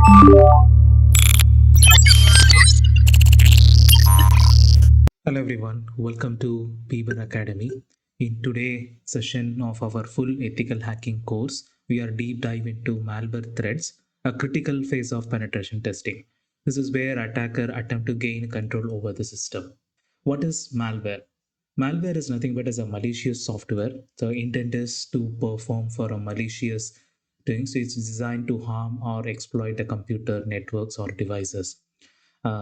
Hello everyone, welcome to Bieber Academy. In today's session of our full ethical hacking course, we are deep dive into malware threats, a critical phase of penetration testing. This is where attacker attempt to gain control over the system. What is malware? Malware is nothing but as a malicious software. The intent is to perform for a malicious thing. So it's designed to harm or exploit the computer networks or devices.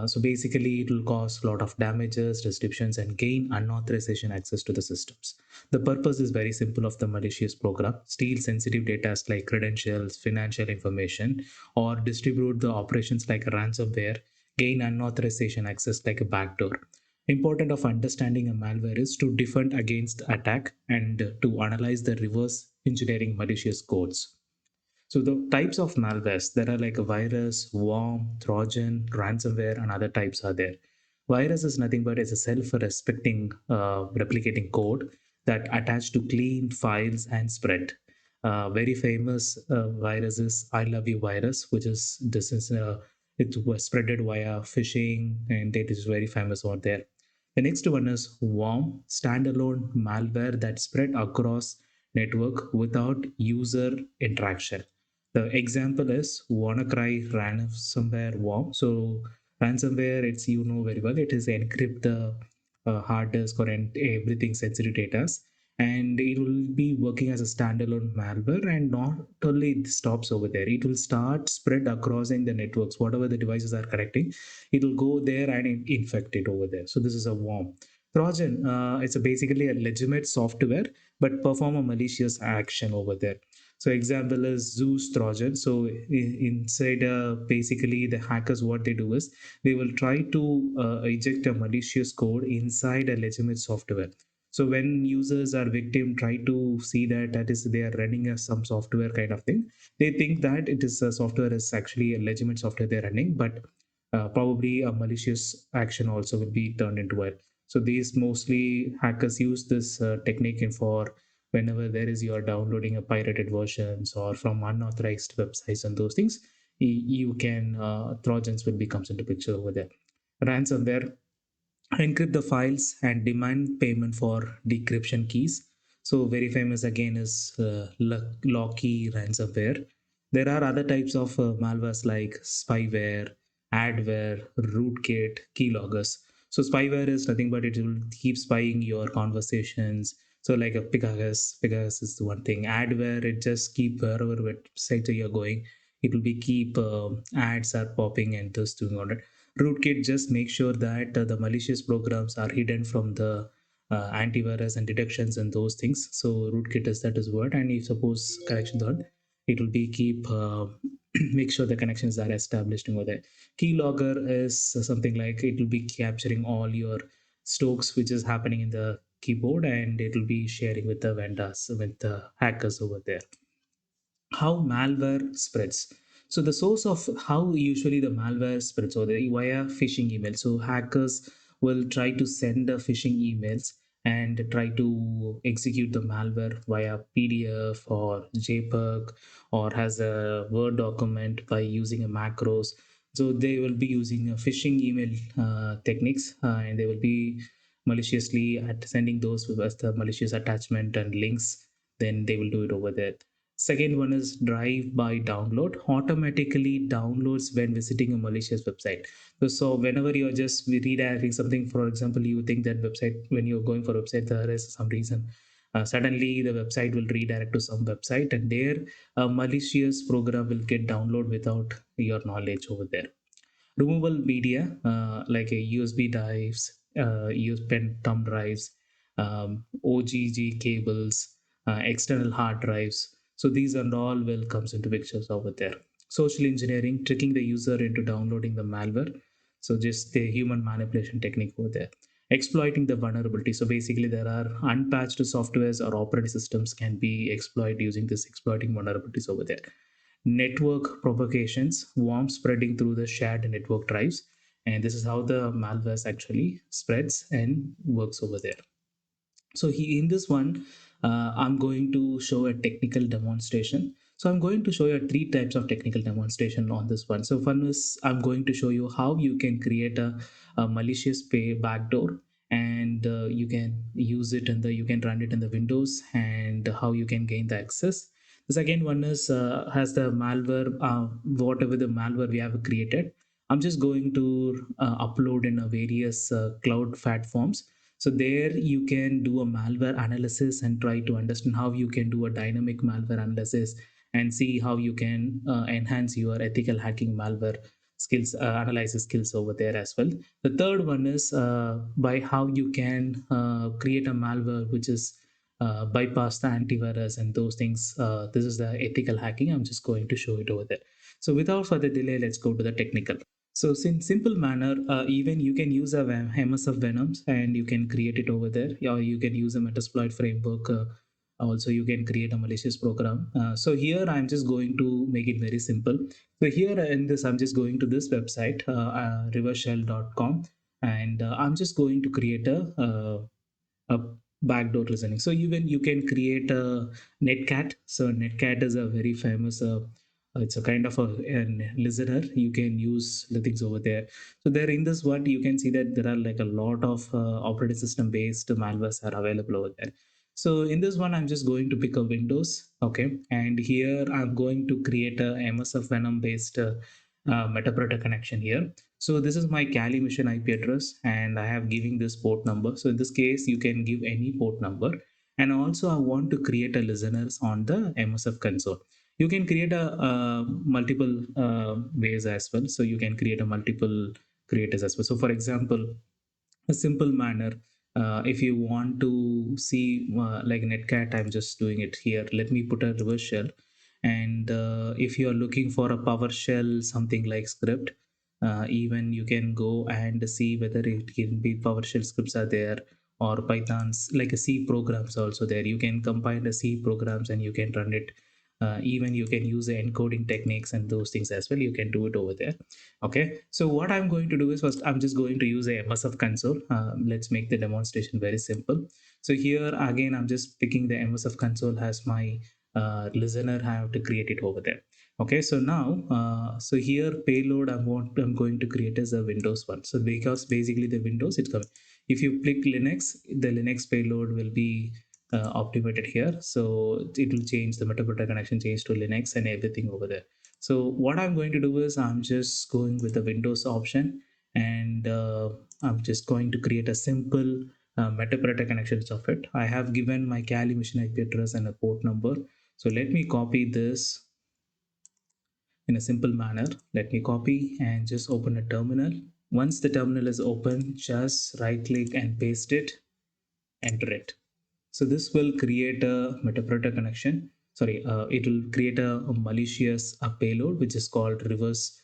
So basically, it will cause a lot of damages, restrictions, and gain unauthorization access to the systems. The purpose is very simple of the malicious program: steal sensitive data like credentials, financial information, or distribute the operations like ransomware, gain unauthorization access like a backdoor. Important of understanding a malware is to defend against attack and to analyze the reverse engineering malicious codes. So the types of malwares, there are like a virus, worm, Trojan, ransomware, and other types are there. Virus is nothing but it's a self-respecting replicating code that attached to clean files and spread. Very famous virus is I love you virus, which is this is it was spreaded via phishing, and it is very famous out there. The next one is worm, standalone malware that spread across network without user interaction. The example is WannaCry ransomware worm. So ransomware, it's you know very well, it is encrypt the hard disk or everything sensitive data, and it will be working as a standalone malware. And not only it stops over there, it will start spread across in the networks, whatever the devices are connecting, it will go there and infect it over there. So this is a worm. Trojan, it's basically a legitimate software but perform a malicious action over there. So example is Zeus Trojan. So inside, basically the hackers, what they do is they will try to eject a malicious code inside a legitimate software. So when users are victim, try to see that is they are running some software kind of thing. They think that it is a software is actually a legitimate software they're running, but probably a malicious action also will be turned into it. So these mostly hackers use this technique in for whenever there is you are downloading a pirated versions or from unauthorized websites and those things, you can trojans will be comes into picture over there. Ransomware encrypt the files and demand payment for decryption keys. So very famous again is Locky ransomware. There are other types of malwares like spyware, adware, rootkit, keyloggers. So spyware is nothing but it will keep spying your conversations. So like a Pegasus is the one thing. Adware, it just keep wherever website you're going, it will be keep ads are popping and just doing all that. Rootkit just make sure that the malicious programs are hidden from the antivirus and detections and those things. So rootkit is that is word, and if suppose connections are, it will be keep make sure the connections are established over there. Keylogger is something like it will be capturing all your strokes which is happening in the keyboard, and it will be sharing with the vendors with the hackers over there. How malware spreads. So the source of how usually the malware spreads or via phishing email. So hackers will try to send the phishing emails and try to execute the malware via PDF or JPEG or has a Word document by using a macros. So they will be using a phishing email techniques, and they will be maliciously at sending those with the malicious attachment and links. Then they will do it over there. Second one is drive by download. Automatically downloads when visiting a malicious website. So whenever you're just redirecting something, for example, you think that website when you're going for a website, there is some reason. Suddenly the website will redirect to some website, and there a malicious program will get download without your knowledge over there. Removable media like a USB drives, USB pen thumb drives, OGG cables, external hard drives. So these and all will comes into pictures over there. Social engineering, tricking the user into downloading the malware. So just the human manipulation technique over there. Exploiting the vulnerability. So basically, there are unpatched softwares or operating systems can be exploited using this exploiting vulnerabilities over there. Network propagations, worm spreading through the shared network drives, and this is how the malware actually spreads and works over there. So in this one, I'm going to show a technical demonstration. So I'm going to show you three types of technical demonstration on this one. So one is I'm going to show you how you can create a malicious pay backdoor, and you can use it in the you can run it in the Windows, and how you can gain the access. The second one is has the malware, whatever the malware we have created. I'm just going to upload in a various cloud platforms. So there you can do a malware analysis and try to understand how you can do a dynamic malware analysis and see how you can enhance your ethical hacking malware skills, analysis skills over there as well. The third one is by how you can create a malware which is bypass the antivirus and those things. This is the ethical hacking. I'm just going to show it over there. So without further delay, let's go to the technical. So in simple manner, even you can use a MSF Venoms and you can create it over there, or you can use a Metasploit framework. Also, you can create a malicious program. So here I'm just going to make it very simple. So here in this, I'm just going to this website, reverseshell.com, and I'm just going to create a backdoor listening. So even you can create a Netcat. So Netcat is a very famous. It's a kind of a listener. You can use the things over there. So there in this one, you can see that there are like a lot of operating system based malwares are available over there. So in this one, I'm just going to pick up Windows. Okay, and here I'm going to create a MSF Venom based Metaprota connection here. So this is my Kali mission IP address, and I have giving this port number. So in this case, you can give any port number. And also I want to create a listeners on the MSF console. You can create a multiple ways as well. So you can create a multiple creators as well. So for example, a simple manner, if you want to see like Netcat, I'm just doing it here. Let me put a reverse shell. And if you're looking for a PowerShell, something like script, even you can go and see whether it can be PowerShell scripts are there, or Python's like a C programs also there. You can compile the C programs and you can run it. Even you can use the encoding techniques and those things as well. You can do it over there. Okay, so what I'm going to do is first I'm just going to use a MSF console. Let's make the demonstration very simple. So here again, I'm just picking the MSF console as my listener. I have to create it over there. Okay, so now, so here payload I'm going to create as a Windows one. So because basically the Windows it's coming. If you click Linux, the Linux payload will be optimated here. So it will change the Metaprota connection change to Linux and everything over there. So what I'm going to do is I'm just going with the Windows option, and I'm just going to create a simple Metaprota connections of it. I have given my Kali mission IP address and a port number. So let me copy this in a simple manner. Let me copy and just open a terminal. Once the terminal is open, just right click and paste it, enter it. So this will create a Metaprota connection. Sorry, it will create a malicious payload which is called reverse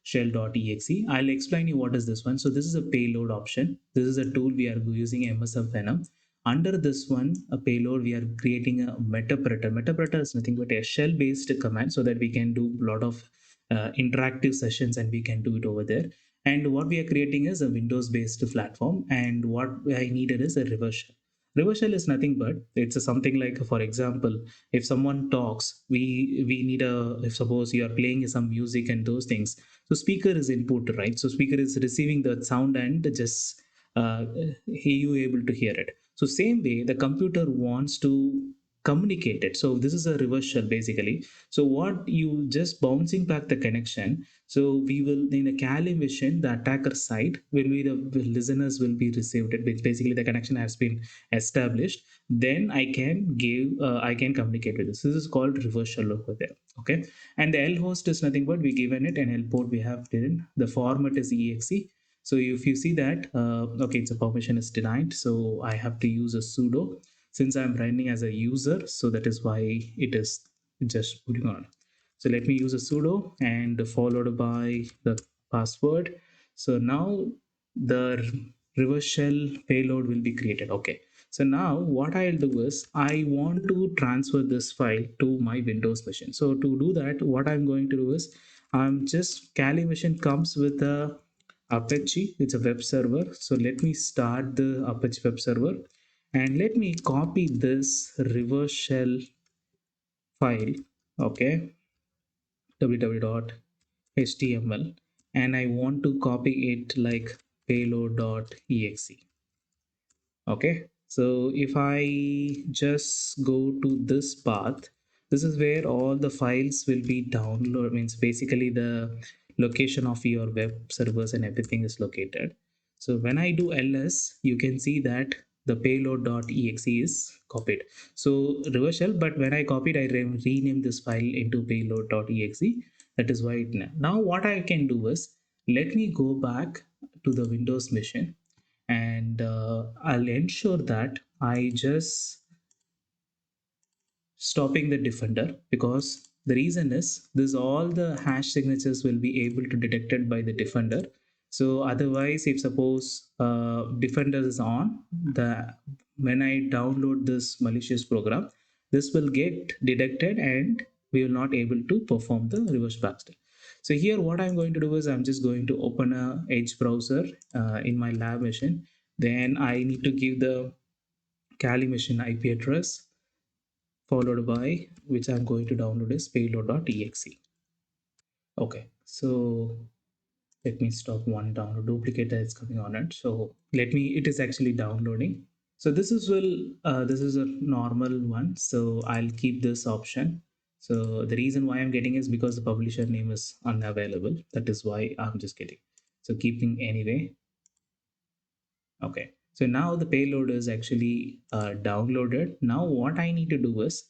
shell.exe. I'll explain you what is this one. So this is a payload option. This is a tool we are using MSF Venom. Under this one, a payload, we are creating a Metaprota. Metaprota is nothing but a shell-based command so that we can do a lot of interactive sessions and we can do it over there. And what we are creating is a Windows-based platform. And what I needed is a reverse shell. Reverse shell is nothing but it's a something like, for example, if someone talks, we need a, if suppose you are playing some music and those things, so speaker is input, right? So speaker is receiving the sound and just you able to hear it. So same way the computer wants to communicate it. So this is a reverse shell basically. So what you just bouncing back the connection. So we will in a Kali mission, the attacker side will be the listeners will be received it, which basically the connection has been established. Then I can communicate with this is called reverse shell over there. Okay, and the L host is nothing but we given it an L port we have given. The format is exe. So if you see that, okay, it's a permission is denied, so I have to use a sudo since I'm running as a user. So that is why it is just putting on. So let me use a sudo and followed by the password. So now the reverse shell payload will be created. Okay, so now what I'll do is I want to transfer this file to my Windows machine. So to do that, what I'm going to do is I'm just Kali machine comes with a Apache. It's a web server. So let me start the Apache web server and let me copy this reverse shell file Okay, www.html, and I want to copy it like payload.exe. Okay, so if I just go to this path, this is where all the files will be downloaded, means basically the location of your web servers and everything is located. So when I do ls, you can see that the payload.exe is copied. So reverse shell, but when I copied, I rename this file into payload.exe. That is why now what I can do is, let me go back to the Windows machine, and I'll ensure that I just stopping the defender, because the reason is this, all the hash signatures will be able to detected by the defender. So otherwise, if suppose defender is on, the when I download this malicious program, this will get detected and we will not able to perform the reverse backstep. So here what I'm going to do is, I'm just going to open a Edge browser in my lab machine. Then I need to give the Kali machine IP address, followed by which I'm going to download is payload.exe. Okay, so let me stop one download duplicate that is coming on it. So let me, it is actually downloading. So this is a normal one. So I'll keep this option. So the reason why I'm getting is because the publisher name is unavailable. That is why I'm just getting. So keeping anyway. Okay, so now the payload is actually downloaded. Now what I need to do is,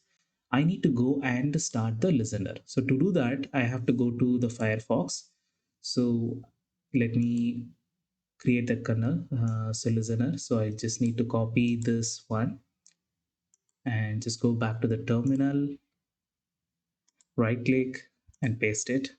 I need to go and start the listener. So to do that, I have to go to the Firefox. So let me create the kernel, so listener. So I just need to copy this one and just go back to the terminal, right click and paste it,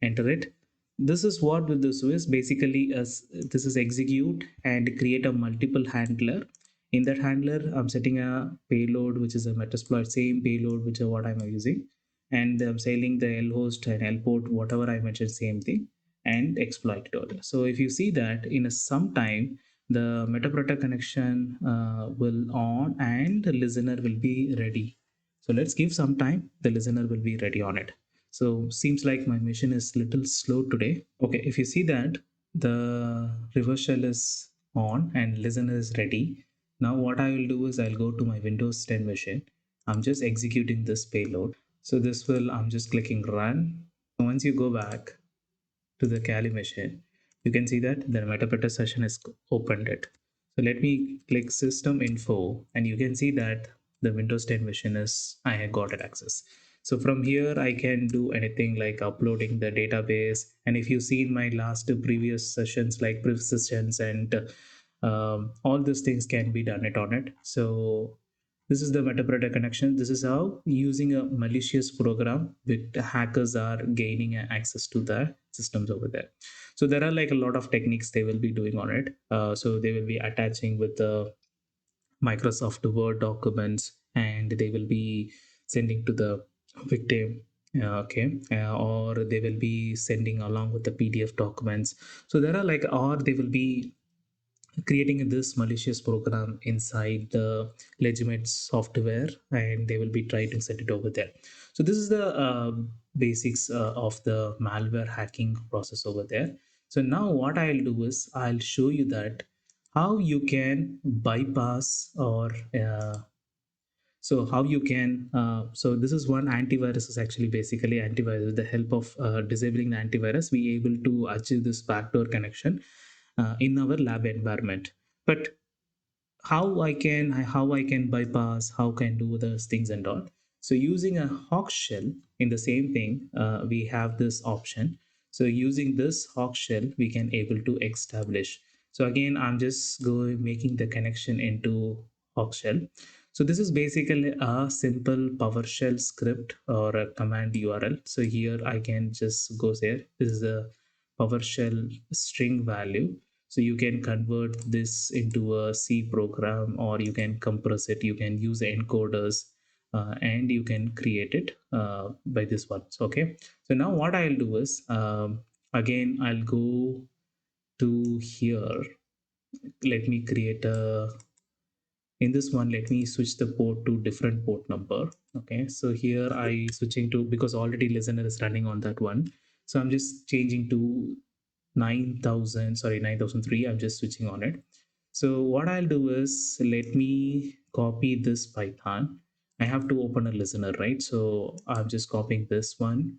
enter it. This is what with this is basically, as this is execute and create a multiple handler. In that handler, I'm setting a payload which is a metasploit, same payload which is what I'm using, and I'm selling the L host and L port, whatever I mentioned, same thing, and exploit it. So if you see that in a some time, the metaprota connection will on and the listener will be ready. So let's give some time, the listener will be ready on it. So seems like my machine is little slow today. Okay, if you see that the reverse shell is on and listener is ready. Now what I will do is, I'll go to my Windows 10 machine. I'm just executing this payload. So this will, I'm just clicking run. Once you go back to the Kali machine, you can see that the Metaprota session is opened it. So let me click system info, and you can see that the Windows 10 machine is, I have got it access. So from here, I can do anything like uploading the database. And if you see in my last previous sessions, like persistence and all these things can be done it on it. So this is the metaprota connection. This is how using a malicious program with hackers are gaining access to the systems over there. So there are like a lot of techniques they will be doing on it. So they will be attaching with the Microsoft Word documents, and they will be sending to the victim. Okay, or they will be sending along with the PDF documents. So there are like, or they will be creating this malicious program inside the legitimate software, and they will be trying to set it over there. So this is the basics of the malware hacking process over there. So now what I'll do is, I'll show you that how you can bypass, or so how you can so this is one antivirus is actually basically antivirus. With the help of disabling the antivirus, we able to achieve this backdoor connection in our lab environment. But how I can bypass, how can do those things and all. So using a Hawk shell in the same thing, we have this option. So using this Hawk shell, we can able to establish. So again, I'm just going making the connection into Hawk shell. So this is basically a simple PowerShell script or a command URL. So here I can just go there. This is a PowerShell string value. So you can convert this into a C program, or you can compress it. You can use encoders, and you can create it by this one. So, okay. So now what I'll do is, again, I'll go to here. Let me create a In this one, let me switch the port to different port number. Okay, so here I switching to, because already listener is running on that one, so I'm just changing to 9000, sorry, 9003. I'm just switching on it. So what I'll do is, let me copy this Python. I have to open a listener, right? So I'm just copying this one,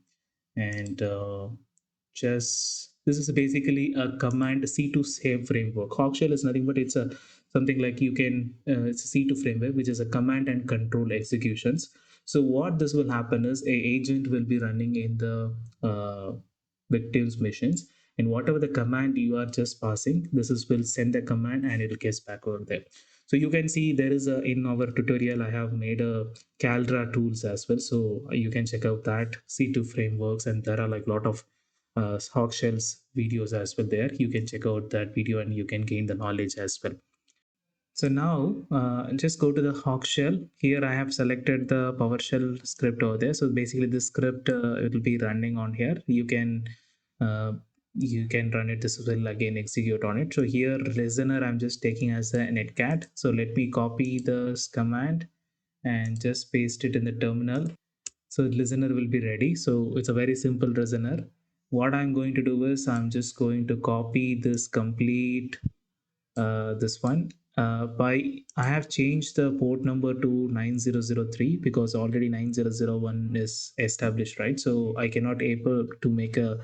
and just this is basically a command C2 save framework. Hawkshell is nothing but it's a something like you can it's a C2 framework, which is a command and control executions. So what this will happen is a agent will be running in the victims missions, and whatever the command you are just passing, this is will send the command and it will get back over there. So you can see there is a, in our tutorial I have made a Caldera tools as well, so you can check out that C2 frameworks, and there are like a lot of Hawk Shells videos as well there. You can check out that video and you can gain the knowledge as well. So now just go to the Hawk Shell. Here I have selected the PowerShell script over there. So basically this script it will be running on here. Uh, you can run it. This will again execute on it. So here listener I'm just taking as a netcat. So let me copy this command and just paste it in the terminal. So listener will be ready. So it's a very simple listener. What I'm going to do is I'm just going to copy this complete this one by I have changed the port number to 9003 because already 9001 is established, right? So I cannot able to make a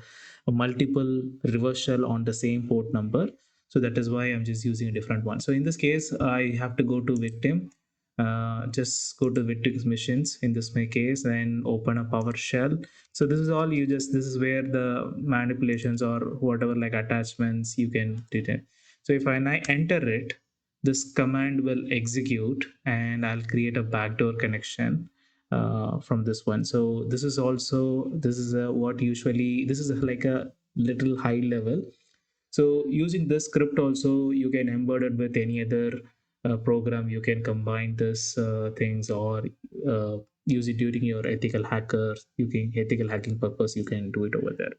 multiple reversal on the same port number. So that is why I'm just using a different one. So in this case, I have to go to victim, just go to victims missions in this my case and open a PowerShell. So this is all you just, this is where the manipulations or whatever like attachments you can detect. So if I enter it, this command will execute and I'll create a backdoor connection from this one. So this is also, this is what usually, this is like a little high level. So using this script also, you can embed it with any other program. You can combine this things or uh, use it during your ethical hacker, you can ethical hacking purpose, you can do it over there.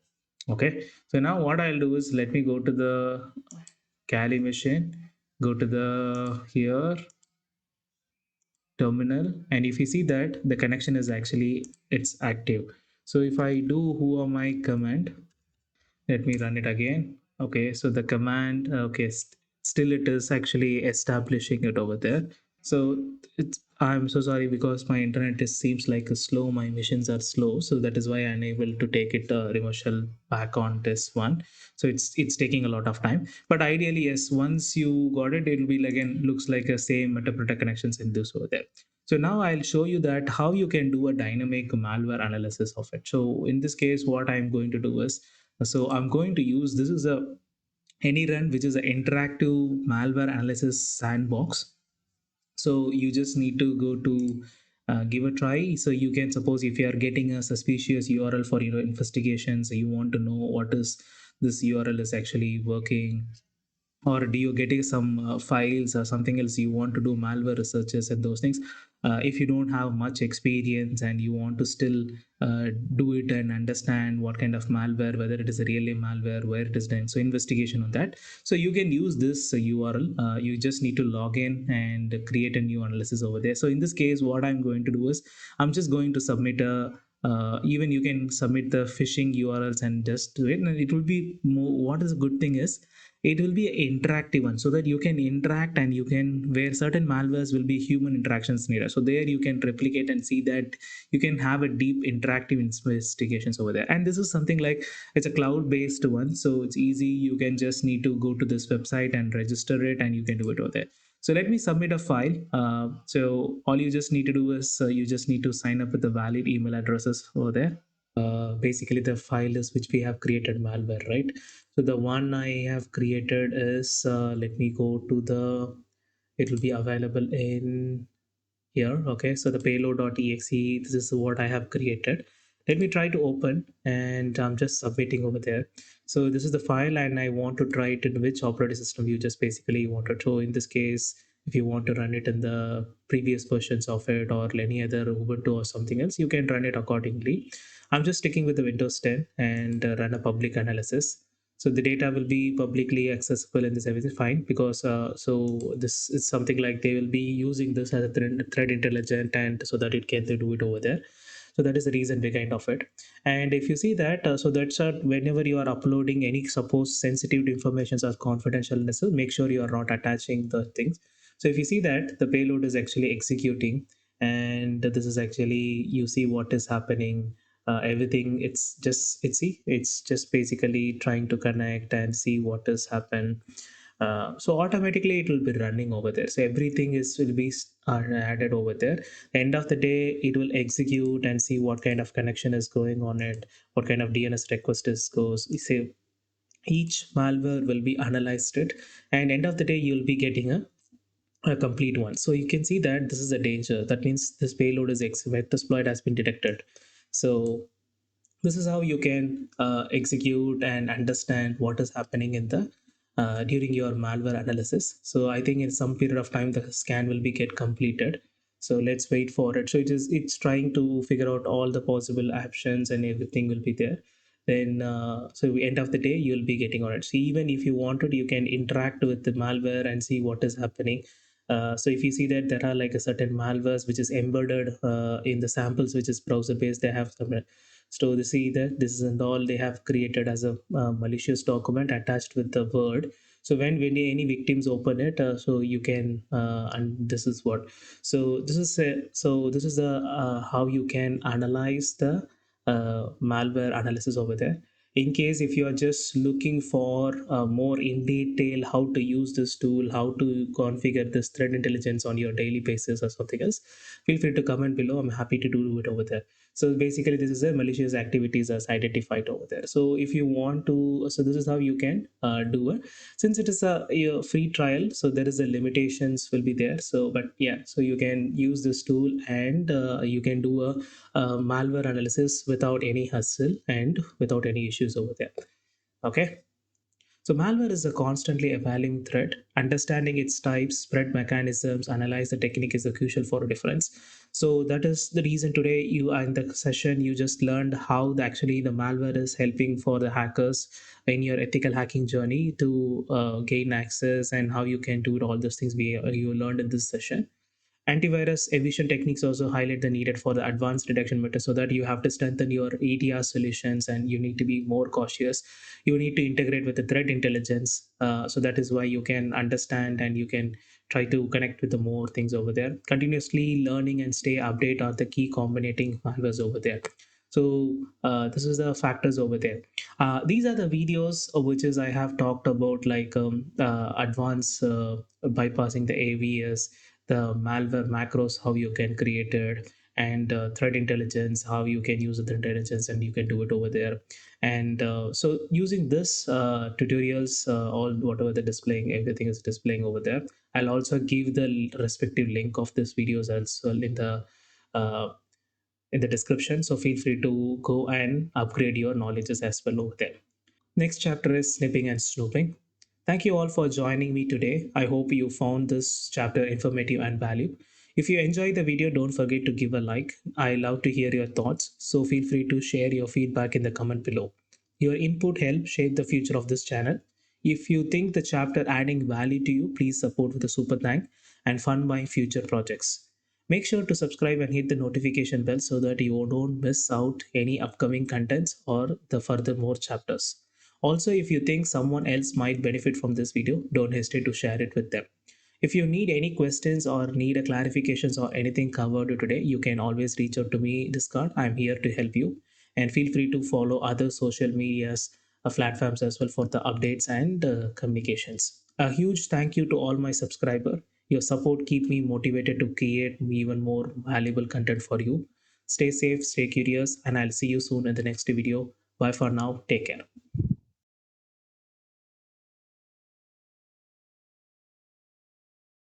Okay, so now what I'll do is let me go to the Kali machine, go to the here terminal, and if you see that the connection is actually it's active. So if I do who am I command, let me run it again. Okay, so the command, okay, still it is actually establishing it over there. So it's, I'm so sorry because my internet is seems like a slow. My missions are slow, so that is why I'm unable to take it reversal back on this one. So it's taking a lot of time. But ideally, yes, once you got it, it will be like, again looks like a same Metaprota connections in this over there. So now I'll show you that how you can do a dynamic malware analysis of it. So in this case, what I'm going to do is, so I'm going to use, this is a any run which is an interactive malware analysis sandbox. So you just need to go to give a try. So you can suppose if you are getting a suspicious URL for your investigation, so you want to know what is this URL is actually working, or do you getting some files or something else you want to do malware researches and those things. If you don't have much experience and you want to still do it and understand what kind of malware, whether it is a really malware, where it is done, so investigation on that, so you can use this URL. You just need to log in and create a new analysis over there. So in this case, what I'm going to do is I'm just going to submit a even you can submit the phishing URLs and just do it, and it will be more. What is a good thing is it will be an interactive one, so that you can interact and you can, where certain malwares will be human interactions needed, so there you can replicate and see that you can have a deep interactive investigations over there. And this is something like it's a cloud based one, so it's easy. You can just need to go to this website and register it and you can do it over there. So let me submit a file. So all you just need to do is you just need to sign up with the valid email addresses over there. Basically the file is which we have created malware, right? So the one I have created is let me go to the, it will be available in here. Okay, so the payload.exe, this is what I have created. Let me try to open, and I'm just submitting over there. So this is the file and I want to try it in which operating system you just basically want to. So in this case, if you want to run it in the previous versions of it or any other Ubuntu or something else, you can run it accordingly. I'm just sticking with the Windows 10 and run a public analysis. So the data will be publicly accessible and this everything fine, because so this is something like they will be using this as a threat intelligent, and so that it can do it over there. So that is the reason behind of it. And if you see that, so that's whenever you are uploading any suppose sensitive information or confidential, so make sure you are not attaching the things. So if you see that the payload is actually executing, and this is actually, you see what is happening, everything, it's just basically trying to connect and see what has happened. So automatically it will be running over there, so everything is will be added over there. End of the day it will execute and see what kind of connection is going on it, what kind of DNS request is goes. You say each malware will be analyzed it, and end of the day you'll be getting a complete one. So you can see that this is a danger. That means this payload is exploit has been detected. So this is how you can execute and understand what is happening in the during your malware analysis. So I think in some period of time the scan will be get completed. So let's wait for it. So it's trying to figure out all the possible options and everything will be there. Then so end of the day you'll be getting on it. So even if you wanted, you can interact with the malware and see what is happening. So if you see that there are like a certain malwares which is embedded in the samples, which is browser based, they have some. So they see that this is and all they have created as a malicious document attached with the word. So when any victims open it, so you can and this is what. So this is the how you can analyze the malware analysis over there. In case if you are just looking for more in detail how to use this tool, how to configure this threat intelligence on your daily basis or something else, feel free to comment below. I'm happy to do it over there. So basically this is a malicious activities as identified over there. So if you want to, so this is how you can do it. Since it is a free trial, so there is a limitations will be there. So but yeah, so you can use this tool, and you can do a malware analysis without any hassle and without any issues over there. Okay. So malware is a constantly evolving threat. Understanding its types, spread mechanisms, analyze the technique is the crucial for a difference. So that is the reason today you are in the session. You just learned how actually the malware is helping for the hackers in your ethical hacking journey to gain access, and how you can do it, all those things you learned in this session. Antivirus evasion techniques also highlight the needed for the advanced detection methods, so that you have to strengthen your EDR solutions and you need to be more cautious. You need to integrate with the threat intelligence. So that is why you can understand and you can try to connect with the more things over there. Continuously learning and stay update are the key combinating malwares over there. So this is the factors over there. These are the videos which is I have talked about, like advanced bypassing the AVS, the malware macros, how you can create it, and threat intelligence, how you can use the threat intelligence and you can do it over there. And so using this tutorials, all whatever the displaying, everything is displaying over there. I'll also give the respective link of this videos as well uh, in the description. So feel free to go and upgrade your knowledges as well over there. Next chapter is snipping and snooping. Thank you all for joining me today. I hope you found this chapter informative and value. If you enjoyed the video, don't forget to give a like. I love to hear your thoughts, so feel free to share your feedback in the comment below. Your input helps shape the future of this channel. If you think the chapter adding value to you, please support with a super thank and fund my future projects. Make sure to subscribe and hit the notification bell so that you don't miss out any upcoming contents or the further more chapters. Also, if you think someone else might benefit from this video, don't hesitate to share it with them. If you need any questions or need a clarifications or anything covered today, you can always reach out to me Discord. I'm here to help you, and feel free to follow other social medias platforms as well for the updates and communications. A huge thank you to all my subscribers. Your support keep me motivated to create even more valuable content for you. Stay safe, stay curious, and I'll see you soon in the next video. Bye for now. Take care.